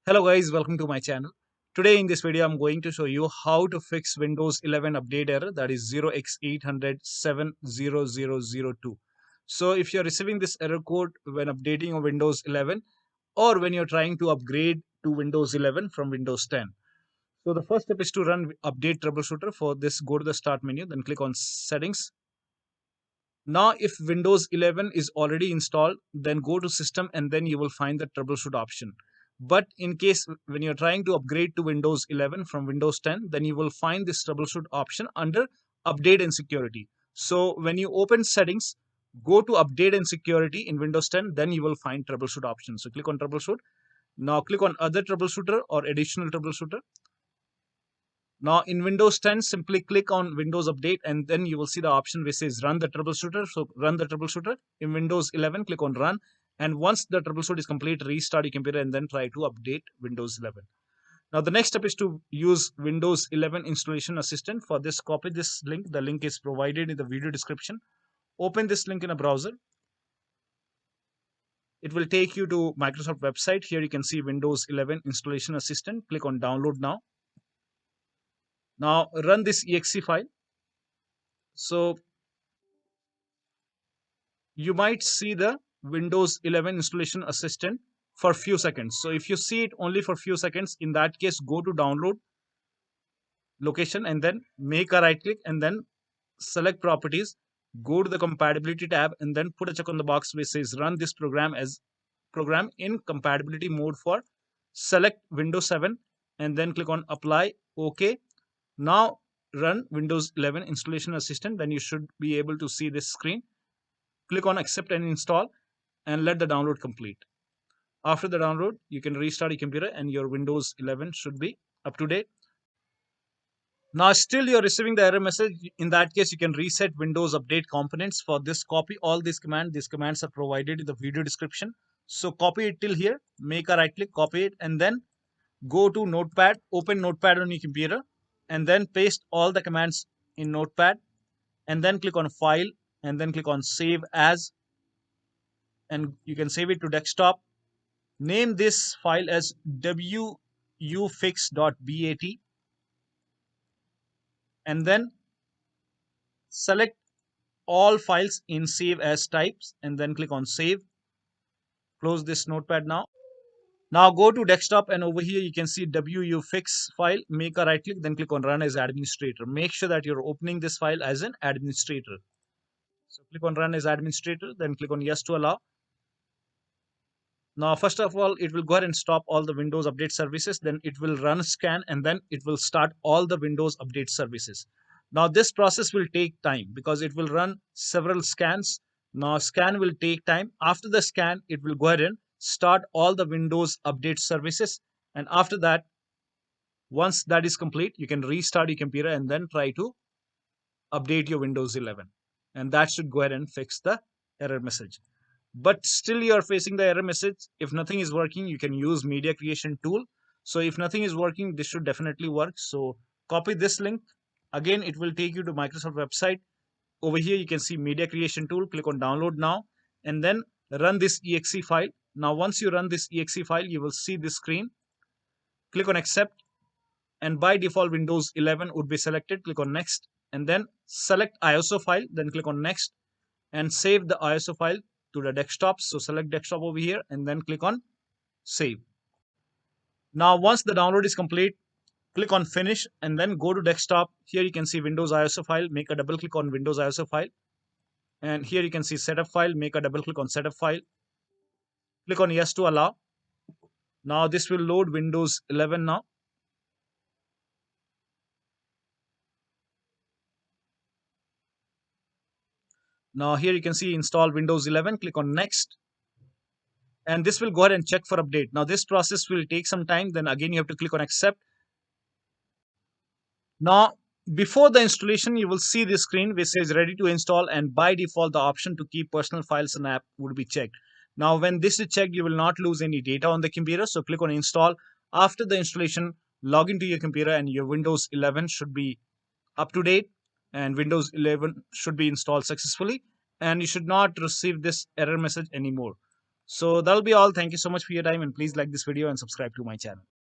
Hello guys, welcome to my channel. Today in this video I'm going to show you how to fix Windows 11 update error, that is 0x80070002. So if you're receiving this error code when updating a Windows 11 or when you're trying to upgrade to Windows 11 from Windows 10. So the first step is to run update troubleshooter. For this, go to the start menu, then click on settings. Now if Windows 11 is already installed, then go to system and then you will find the troubleshoot option. But in case when you're trying to upgrade to Windows 11 from Windows 10, then you will find this troubleshoot option under update and security. So when you open settings, go to update and security in Windows 10, then you will find troubleshoot option. So click on troubleshoot. Now click on other troubleshooter or additional troubleshooter. Now in Windows 10, simply click on Windows Update and then you will see the option which says run the troubleshooter. So run the troubleshooter. In Windows 11, click on run. And once the troubleshoot is complete, restart your computer and then try to update Windows 11. Now the next step is to use Windows 11 Installation Assistant. For this, copy this link. The link is provided in the video description. Open this link in a browser. It will take you to Microsoft website. Here you can see Windows 11 Installation Assistant. Click on download now. Now run this exe file. So you might see the Windows 11 Installation Assistant for few seconds. So if you see it only for few seconds, in that case, go to download location and then make a right click and then select properties. Go to the compatibility tab and then put a check on the box which says run this program as program in compatibility mode for select Windows 7 and then click on apply. OK. Now run Windows 11 Installation Assistant. Then you should be able to see this screen. Click on accept and install and let the download complete. After the download, you can restart your computer and your Windows 11 should be up to date. Now still you're receiving the error message. In that case, you can reset Windows Update components. For this, copy all these commands. These commands are provided in the video description. So copy it till here, make a right click, copy it, and then go to Notepad, open Notepad on your computer, and then paste all the commands in Notepad, and then click on File, and then click on Save As, and you can save it to desktop. Name this file as wuauserv.bat, and then select all files in Save As types, and then click on Save. Close this Notepad now. Now go to desktop and over here you can see wuauserv file. Make a right click, then click on Run as Administrator. Make sure that you're opening this file as an administrator. So click on Run as Administrator, then click on Yes to allow. Now first of all, it will go ahead and stop all the Windows Update services. Then it will run scan and then it will start all the Windows Update services. Now this process will take time because it will run several scans. Now scan will take time. After the scan, it will go ahead and start all the Windows Update services. And after that, once that is complete, you can restart your computer and then try to update your Windows 11. And that should go ahead and fix the error message. But still you are facing the error message. If nothing is working, you can use media creation tool. So if nothing is working, this should definitely work. So copy this link. Again, it will take you to Microsoft website. Over here, you can see media creation tool. Click on download now and then run this exe file. Now, once you run this exe file, you will see this screen. Click on accept. And by default, Windows 11 would be selected. Click on next and then select ISO file. Then click on next and save the ISO file to the desktop. So select desktop over here and then click on save. Now once the download is complete, click on finish and then go to desktop. Here you can see Windows ISO file. Make a double click on Windows ISO file. And here you can see setup file. Make a double click on setup file. Click on yes to allow. Now this will load Windows 11 now. Now here you can see install Windows 11. Click on next. And this will go ahead and check for update. Now this process will take some time. Then again you have to click on accept. Now before the installation, you will see this screen which says ready to install, and by default the option to keep personal files and app would be checked. Now when this is checked, you will not lose any data on the computer. So click on install. After the installation, log into your computer and your Windows 11 should be up to date and Windows 11 should be installed successfully, and you should not receive this error message anymore. So that'll be all. Thank you so much for your time, and please like this video and subscribe to my channel.